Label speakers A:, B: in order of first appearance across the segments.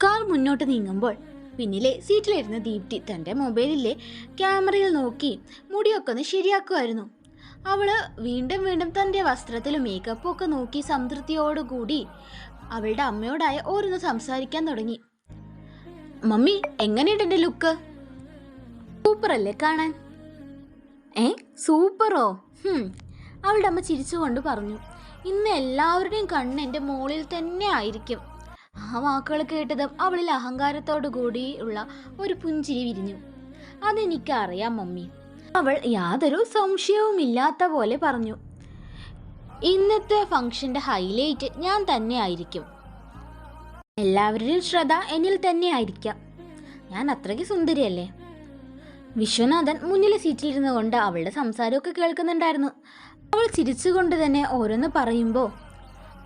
A: Car മുന്നോട്ട് നീങ്ങുമ്പോൾ പിന്നിലെ സീറ്റിലിരുന്ന ദീപ്തി തൻ്റെ മൊബൈലിലെ ക്യാമറയിൽ നോക്കി മുടിയൊക്കെ ഒന്ന് ശരിയാക്കുമായിരുന്നു. അവള് വീണ്ടും വീണ്ടും തൻ്റെ വസ്ത്രത്തിലും മേക്കപ്പും ഒക്കെ നോക്കി സംതൃപ്തിയോടുകൂടി അവളുടെ അമ്മയോടായ ഓരോന്ന് സംസാരിക്കാൻ തുടങ്ങി. മമ്മി, എങ്ങനെയുണ്ട് എൻ്റെ ലുക്ക്? സൂപ്പറല്ലേ കാണാൻ? സൂപ്പറോ? അവളുടെ അമ്മ ചിരിച്ചുകൊണ്ട് പറഞ്ഞു. ഇന്ന് എല്ലാവരുടെയും കണ്ണ് എൻ്റെ മോളിൽ തന്നെ ആയിരിക്കും. ആ വാക്കുകൾ കേട്ടതും അവളിൽ അഹങ്കാരത്തോടു കൂടിയുള്ള ഒരു പുഞ്ചിരി വിരിഞ്ഞു. അതെനിക്കറിയാം മമ്മി, അവൾ യാതൊരു സംശയവുമില്ലാത്ത പോലെ പറഞ്ഞു. ഇന്നത്തെ ഫംഗ്ഷന്റെ ഹൈലൈറ്റ് ഞാൻ തന്നെ ആയിരിക്കും. എല്ലാവരുടെയും ശ്രദ്ധ എന്നിൽ തന്നെ ആയിരിക്കാം. ഞാൻ അത്രയ്ക്ക് സുന്ദരിയല്ലേ? വിശ്വനാഥൻ മുന്നിലെ സീറ്റിലിരുന്നു കൊണ്ട് അവളുടെ സംസാരമൊക്കെ കേൾക്കുന്നുണ്ടായിരുന്നു. അവൾ ചിരിച്ചുകൊണ്ട് തന്നെ ഓരോന്ന് പറയുമ്പോൾ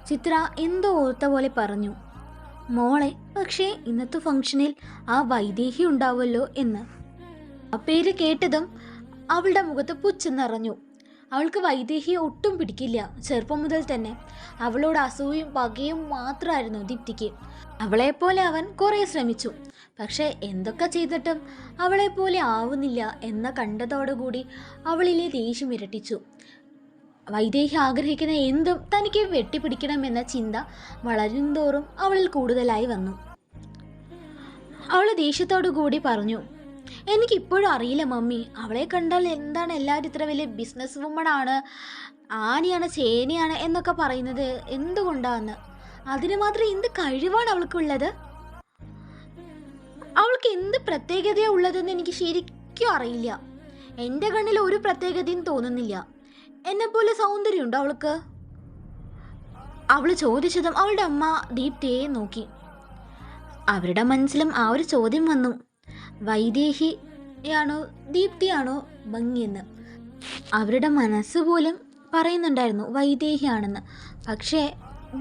A: ചിത്ര എന്തോ ഓർത്ത പോലെ പറഞ്ഞു, മോളെ, പക്ഷേ ഇന്നത്തെ ഫംഗ്ഷനിൽ ആ വൈദേഹി ഉണ്ടാവുമല്ലോ എന്ന്. ആ പേര് കേട്ടതും അവളുടെ മുഖത്ത് പുച്ഛം നിറഞ്ഞു. അവൾക്ക് വൈദേഹിയെ ഒട്ടും പിടിക്കില്ല. ചെറുപ്പം മുതൽ തന്നെ അവളോട് അസൂയും പകയും മാത്രമായിരുന്നു ദീപ്തിക്ക്. അവളെപ്പോലെ അവൻ കുറേ ശ്രമിച്ചു, പക്ഷേ എന്തൊക്കെ ചെയ്തിട്ടും അവളെപ്പോലെ ആവുന്നില്ല എന്ന കണ്ടതോടുകൂടി അവളിലെ ദേഷ്യം ഇരട്ടിച്ചു. വൈദേഹി ആഗ്രഹിക്കുന്ന എന്തും തനിക്ക് വെട്ടിപ്പിടിക്കണമെന്ന ചിന്ത വളരുന്തോറും അവളിൽ കൂടുതലായി വന്നു. അവൾ ദേഷ്യത്തോടു കൂടി പറഞ്ഞു, എനിക്കിപ്പോഴും അറിയില്ല മമ്മി, അവളെ കണ്ടാൽ എന്താണ് എല്ലാവരും ഇത്ര വലിയ ബിസിനസ് വുമൺ ആണ്, ആനയാണ് ചേനയാണ് എന്നൊക്കെ പറയുന്നത് എന്തുകൊണ്ടാന്ന്? അതിന് മാത്രം എന്ത് കഴിവാണ് അവൾക്കുള്ളത്? അവൾക്ക് എന്ത് പ്രത്യേകതയാണ് ഉള്ളതെന്ന് എനിക്ക് ശരിക്കും അറിയില്ല. എൻ്റെ കണ്ണിൽ ഒരു പ്രത്യേകതയും തോന്നുന്നില്ല. എന്നെപ്പോലെ സൗന്ദര്യമുണ്ടോ അവൾക്ക്? അവൾ ചോദിച്ചതും അവളുടെ അമ്മ ദീപ്തിയെ നോക്കി. അവരുടെ മനസ്സിലും ആ ഒരു ചോദ്യം വന്നു, വൈദേഹിയാണോ ദീപ്തിയാണോ ഭംഗിയെന്ന്. അവരുടെ മനസ്സ് പോലും പറയുന്നുണ്ടായിരുന്നു വൈദേഹിയാണെന്ന്. പക്ഷേ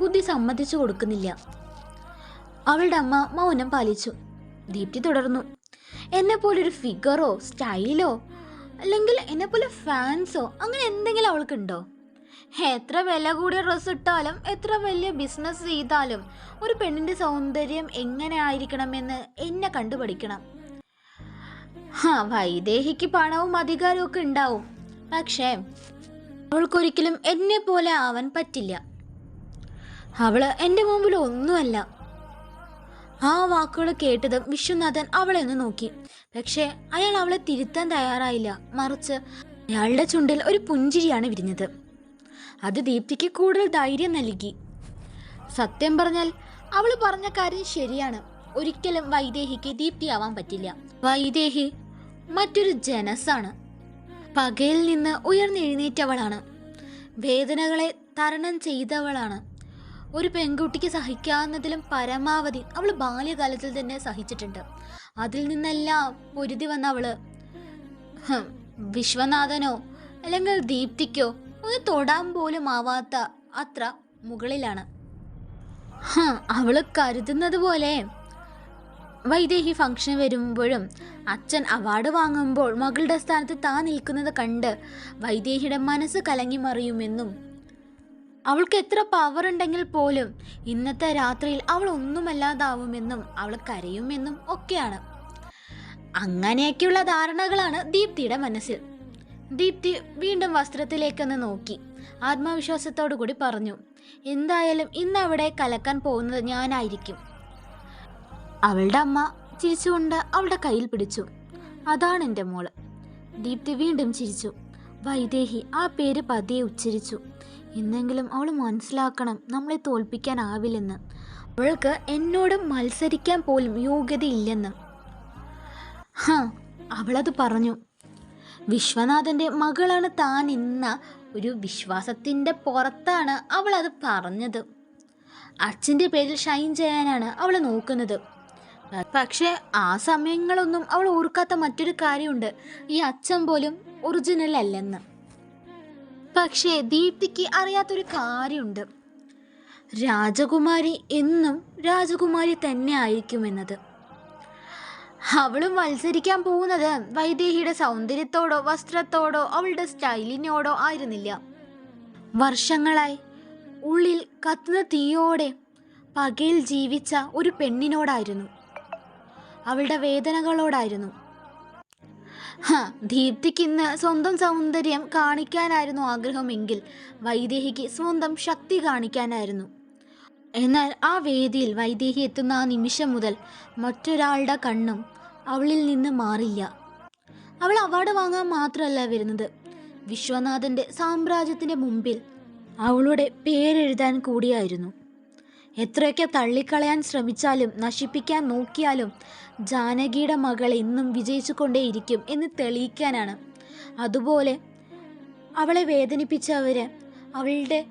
A: ബുദ്ധി സമ്മതിച്ചു കൊടുക്കുന്നില്ല. അവളുടെ അമ്മ മൗനം പാലിച്ചു. ദീപ്തി തുടർന്നു, എന്നെപ്പോലൊരു ഫിഗറോ സ്റ്റൈലോ അല്ലെങ്കിൽ എന്നെപ്പോലെ ഫാൻസോ അങ്ങനെ എന്തെങ്കിലും അവൾക്കുണ്ടോ? എത്ര വില കൂടിയ ഡ്രസ്സ് ഇട്ടാലും എത്ര വലിയ ബിസിനസ് ചെയ്താലും ഒരു പെണ്ണിൻ്റെ സൗന്ദര്യം എങ്ങനെ ആയിരിക്കണമെന്ന് എന്നെ കണ്ടുപഠിക്കണം. വൈദേഹിക്ക് പണവും അധികാരവും ഒക്കെ ഉണ്ടാവും, പക്ഷേ അവൾക്കൊരിക്കലും എന്നെ പോലെ ആവാൻ പറ്റില്ല. അവള് എൻ്റെ മുമ്പിൽ ഒന്നുമല്ല. ആ വാക്കുകൾ കേട്ടതും വിശ്വനാഥൻ അവളെ ഒന്ന് നോക്കി. പക്ഷേ അയാൾ അവളെ തിരുത്താൻ തയ്യാറായില്ല. മറിച്ച് അയാളുടെ ചുണ്ടിൽ ഒരു പുഞ്ചിരിയാണ് വിരിഞ്ഞത്. അത് ദീപ്തിക്ക് കൂടുതൽ ധൈര്യം നൽകി. സത്യം പറഞ്ഞാൽ അവൾ പറഞ്ഞ കാര്യം ശരിയാണ്. ഒരിക്കലും വൈദേഹിക്ക് ദീപ്തിയാവാൻ പറ്റില്ല. വൈദേഹി മറ്റൊരു ജനസാണ്. പകയിൽ നിന്ന് ഉയർന്നെഴുന്നേറ്റവളാണ്. വേദനകളെ തരണം ചെയ്തവളാണ്. ഒരു പെൺകുട്ടിക്ക് സഹിക്കാവുന്നതിലും പരമാവധി അവൾ ബാല്യകാലത്തിൽ തന്നെ സഹിച്ചിട്ടുണ്ട്. അതിൽ നിന്നെല്ലാം പൊരുതി വന്ന അവള് വിശ്വനാഥനോ അല്ലെങ്കിൽ ദീപ്തിക്കോ ഒന്ന് തൊടാൻ പോലും ആവാത്ത അത്ര മുകളിലാണ്. അവള് കരുതുന്നത് പോലെ വൈദേഹി ഫംഗ്ഷൻ വരുമ്പോഴും അച്ഛൻ അവാർഡ് വാങ്ങുമ്പോൾ മകളുടെ സ്ഥാനത്ത് താൻ നിൽക്കുന്നത് കണ്ട് വൈദേഹിയുടെ മനസ്സ് കലങ്ങി മറിയുമെന്നും അവൾക്ക് എത്ര പവർ ഉണ്ടെങ്കിൽ പോലും ഇന്നത്തെ രാത്രിയിൽ അവൾ ഒന്നുമല്ലാതാവുമെന്നും അവൾ കരയുമെന്നും ഒക്കെയാണ്. അങ്ങനെയൊക്കെയുള്ള ധാരണകളാണ് ദീപ്തിയുടെ മനസ്സിൽ. ദീപ്തി വീണ്ടും വസ്ത്രത്തിലേക്കൊന്ന് നോക്കി ആത്മവിശ്വാസത്തോടു കൂടി പറഞ്ഞു, എന്തായാലും ഇന്ന് അവിടെ കലക്കാൻ പോകുന്നത് ഞാനായിരിക്കും. അവളുടെ അമ്മ ചിരിച്ചുകൊണ്ട് അവളുടെ കയ്യിൽ പിടിച്ചു. അതാണ് എൻ്റെ മോള്. ദീപ്തി വീണ്ടും ചിരിച്ചു. വൈദേഹി ആ പേര് പതിയെ ഉച്ചരിച്ചു. എന്നെങ്കിലും അവൾ മനസ്സിലാക്കണം, നമ്മളെ തോൽപ്പിക്കാനാവില്ലെന്ന്. അവൾക്ക് എന്നോട് മത്സരിക്കാൻ പോലും യോഗ്യതയില്ലെന്ന്. അവളത് പറഞ്ഞു. വിശ്വനാഥൻ്റെ മകളാണ് താൻ എന്ന ഒരു വിശ്വാസത്തിൻ്റെ പുറത്താണ് അവൾ അത് പറഞ്ഞത്. അച്ഛൻ്റെ പേരിൽ ഷൈൻ ചെയ്യാനാണ് അവൾ നോക്കുന്നത്. പക്ഷേ ആ സമയങ്ങളൊന്നും അവൾ ഓർക്കാത്ത മറ്റൊരു കാര്യമുണ്ട്, ഈ അച്ഛൻ പോലും ഒറിജിനൽ അല്ലെന്ന്. പക്ഷേ ദീപ്തിക്ക് അറിയാത്തൊരു കാര്യമുണ്ട്, രാജകുമാരി എന്നും രാജകുമാരി തന്നെ ആയിരിക്കുമെന്നത്. അവളും മത്സരിക്കാൻ പോകുന്നത് വൈദേഹിയുടെ സൗന്ദര്യത്തോടോ വസ്ത്രത്തോടോ അവളുടെ സ്റ്റൈലിനോടോ ആയിരുന്നില്ല. വർഷങ്ങളായി ഉള്ളിൽ കത്തുന്ന തീയോടെ പകയിൽ ജീവിച്ച ഒരു പെണ്ണിനോടായിരുന്നു, അവളുടെ വേദനകളോടായിരുന്നു. ദീപ്തിക്ക് ഇന്ന് സ്വന്തം സൗന്ദര്യം കാണിക്കാനായിരുന്നു ആഗ്രഹമെങ്കിൽ വൈദേഹിക്ക് സ്വന്തം ശക്തി കാണിക്കാനായിരുന്നു. എന്നാൽ ആ വേദിയിൽ വൈദേഹി എത്തുന്ന ആ നിമിഷം മുതൽ മറ്റൊരാളുടെ കണ്ണും അവളിൽ നിന്ന് മാറില്ല. അവൾ അവാർഡ് വാങ്ങാൻ മാത്രമല്ല വരുന്നത്, വിശ്വനാഥൻ്റെ സാമ്രാജ്യത്തിൻ്റെ മുമ്പിൽ അവളുടെ പേരെഴുതാൻ കൂടിയായിരുന്നു. എത്രയൊക്കെ തള്ളിക്കളയാൻ ശ്രമിച്ചാലും നശിപ്പിക്കാൻ നോക്കിയാലും ജാനകിയുടെ മകൾ എന്നും വിജയിച്ചു കൊണ്ടേയിരിക്കും എന്ന് തെളിയിക്കാനാണ്. അതുപോലെ അവളെ വേദനിപ്പിച്ചവരെ, അവളുടെ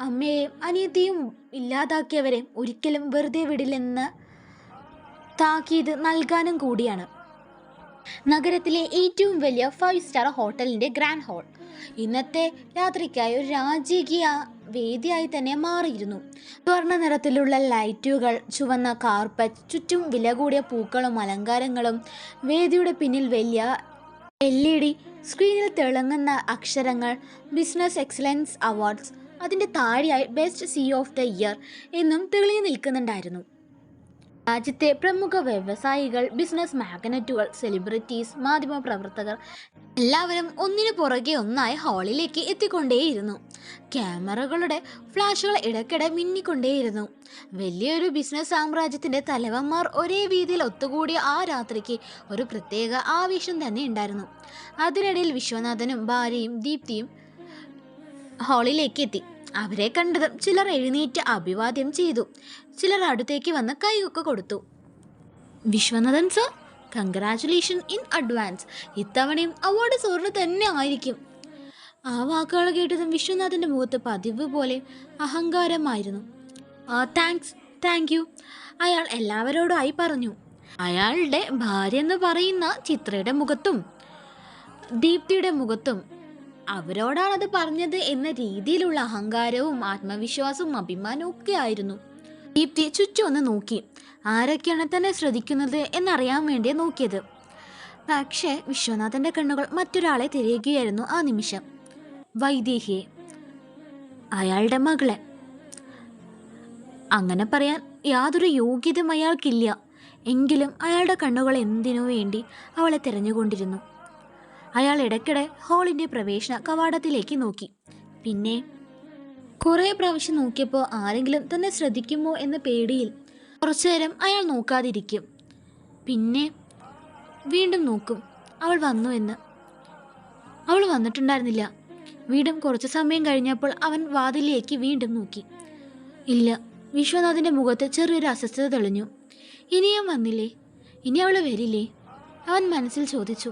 A: അമ്മയെയും അനിയത്തിയും ഇല്ലാതാക്കിയവരെ ഒരിക്കലും വെറുതെ വിടില്ലെന്ന് താക്കീത് നൽകാനും കൂടിയാണ്. നഗരത്തിലെ ഏറ്റവും വലിയ 5 സ്റ്റാർ ഹോട്ടലിൻ്റെ ഗ്രാൻഡ് ഹാൾ ഇന്നത്തെ രാത്രിക്കായി ഒരു രാജകീയ വേദിയായി തന്നെ മാറിയിരുന്നു. സ്വർണ്ണ നിറത്തിലുള്ള ലൈറ്റുകൾ, ചുവന്ന കാർപ്പറ്റ്, ചുറ്റും വില കൂടിയ പൂക്കളും അലങ്കാരങ്ങളും, വേദിയുടെ പിന്നിൽ വലിയ LED സ്ക്രീനിൽ തിളങ്ങുന്ന അക്ഷരങ്ങൾ ബിസിനസ് എക്സലൻസ് അവാർഡ്സ്, അതിൻ്റെ താഴെയായി best CEO of the year എന്നും തെളിഞ്ഞു നിൽക്കുന്നുണ്ടായിരുന്നു. രാജ്യത്തെ പ്രമുഖ വ്യവസായികൾ, ബിസിനസ് മാഗ്നറ്റുകൾ, സെലിബ്രിറ്റീസ്, മാധ്യമപ്രവർത്തകർ എല്ലാവരും ഒന്നിനു പുറകെ ഒന്നായി ഹാളിലേക്ക് എത്തിക്കൊണ്ടേയിരുന്നു. ക്യാമറകളുടെ ഫ്ലാഷുകൾ ഇടയ്ക്കിടെ മിന്നിക്കൊണ്ടേയിരുന്നു. വലിയൊരു ബിസിനസ് സാമ്രാജ്യത്തിൻ്റെ തലവന്മാർ ഒരേ വീതിയിൽ ഒത്തുകൂടിയ ആ രാത്രിക്ക് ഒരു പ്രത്യേക ആവേശം തന്നെ ഉണ്ടായിരുന്നു. അതിനിടയിൽ വിശ്വനാഥനും ഭാര്യയും ദീപ്തിയും ഹാളിലേക്ക് എത്തി. അവരെ കണ്ടതും ചിലർ എഴുന്നേറ്റ് അഭിവാദ്യം ചെയ്തു, ചിലർ അടുത്തേക്ക് വന്ന് കൈയൊക്കെ കൊടുത്തു. Viswanathan sir, congratulation in advance, ഇത്തവണയും അവാർഡ് സാറിന് തന്നെ ആയിരിക്കും. ആ വാക്കുകൾ കേട്ടതും വിശ്വനാഥൻ്റെ മുഖത്ത് പതിവ് പോലെ അഹങ്കാരമായിരുന്നു. താങ്ക് യു, അയാൾ എല്ലാവരോടായി പറഞ്ഞു. അയാളുടെ ഭാര്യ എന്ന് പറയുന്ന ചിത്രയുടെ മുഖത്തും ദീപ്തിയുടെ മുഖത്തും അവരോടാണത് പറഞ്ഞത് എന്ന രീതിയിലുള്ള അഹങ്കാരവും ആത്മവിശ്വാസവും അഭിമാനവും ഒക്കെ ആയിരുന്നു. ദീപ്തി ചുറ്റും ഒന്ന് നോക്കി, ആരൊക്കെയാണ് തന്നെ ശ്രദ്ധിക്കുന്നത് എന്നറിയാൻ വേണ്ടി നോക്കിയത്. പക്ഷേ വിശ്വനാഥൻ്റെ കണ്ണുകൾ മറ്റൊരാളെ തിരയുകയായിരുന്നു ആ നിമിഷം. വൈദേഹിയെ, അയാളുടെ മകളെ. അങ്ങനെ പറയാൻ യാതൊരു യോഗ്യതയും അയാൾക്കില്ല, എങ്കിലും അയാളുടെ കണ്ണുകൾ എന്തിനു വേണ്ടി അവളെ തിരഞ്ഞുകൊണ്ടിരുന്നു. അയാൾ ഇടയ്ക്കിടെ ഹാളിൻ്റെ പ്രവേശന കവാടത്തിലേക്ക് നോക്കി. പിന്നെ കുറേ പ്രാവശ്യം നോക്കിയപ്പോൾ ആരെങ്കിലും തന്നെ ശ്രദ്ധിക്കുമോ എന്ന പേടിയിൽ കുറച്ചു നേരം അയാൾ നോക്കാതിരിക്കും. പിന്നെ വീണ്ടും നോക്കും, അവൾ വന്നു എന്ന്. അവൾ വന്നിട്ടുണ്ടായിരുന്നില്ല. വീണ്ടും കുറച്ച് സമയം കഴിഞ്ഞപ്പോൾ അവൻ വാതിലിലേക്ക് വീണ്ടും നോക്കി. ഇല്ല. വിശ്വനാഥിൻ്റെ മുഖത്ത് ചെറിയൊരു അസ്വസ്ഥത തെളിഞ്ഞു. ഇനിയും വന്നില്ലേ? ഇനി അവൾ വരില്ലേ? അവൻ മനസ്സിൽ ചോദിച്ചു.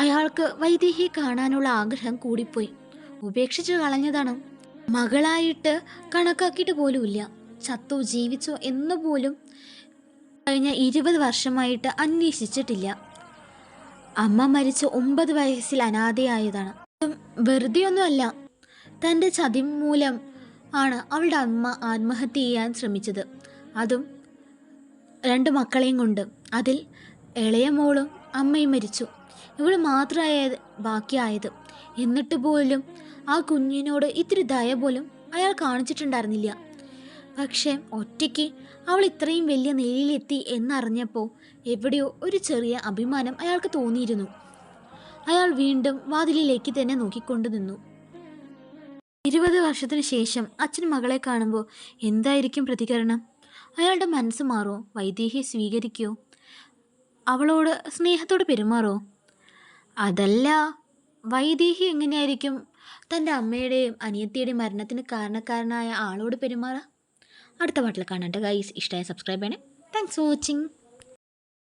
A: അയാൾക്ക് വൈദേഹിയെ കാണാനുള്ള ആഗ്രഹം കൂടിപ്പോയി. ഉപേക്ഷിച്ചു കളഞ്ഞതാണ്. മകളായിട്ട് കണക്കാക്കിയിട്ട് പോലുമില്ല. ചത്തോ ജീവിച്ചോ എന്നുപോലും കഴിഞ്ഞ 20 വർഷമായിട്ട് അന്വേഷിച്ചിട്ടില്ല. അമ്മ മരിച്ച 9 വയസ്സിൽ അനാഥയായതാണ്. വെറുതെ ഒന്നുമല്ല, തൻ്റെ ചതി മൂലം ആണ് അവളുടെ അമ്മ ആത്മഹത്യ ചെയ്യാൻ ശ്രമിച്ചത്. അതും 2 മക്കളെയും കൊണ്ട്. അതിൽ ഇളയ മോളും അമ്മയും മരിച്ചു. ഇവൾ മാത്രമായത് ബാക്കിയായത്. എന്നിട്ട് പോലും ആ കുഞ്ഞിനോട് ഇത്തിരി ദയ പോലും അയാൾ കാണിച്ചിട്ടുണ്ടായിരുന്നില്ല. പക്ഷേ ഒറ്റയ്ക്ക് അവൾ ഇത്രയും വലിയ നിലയിലെത്തി എന്നറിഞ്ഞപ്പോൾ എവിടെയോ ഒരു ചെറിയ അഭിമാനം അയാൾക്ക് തോന്നിയിരുന്നു. അയാൾ വീണ്ടും വാതിലിലേക്ക് തന്നെ നോക്കിക്കൊണ്ടു നിന്നു. 20 വർഷത്തിന് ശേഷം അച്ഛൻ മകളെ കാണുമ്പോൾ എന്തായിരിക്കും പ്രതികരണം? അയാളുടെ മനസ്സ് മാറോ? വൈദേഹിയെ സ്വീകരിക്കുമോ? അവളോട് സ്നേഹത്തോടെ പെരുമാറോ? അതല്ല, വൈദേഹി എങ്ങനെയായിരിക്കും തൻ്റെ അമ്മയുടെയും അനിയത്തിയുടെയും മരണത്തിന് കാരണക്കാരനായ ആളോട് പെരുമാറുക? അടുത്ത പാട്ടിൽ കാണാണ്ട് ഗൈസ്. ഇഷ്ടമായ സബ്സ്ക്രൈബ് ചെയ്യണേ. Thanks for watching.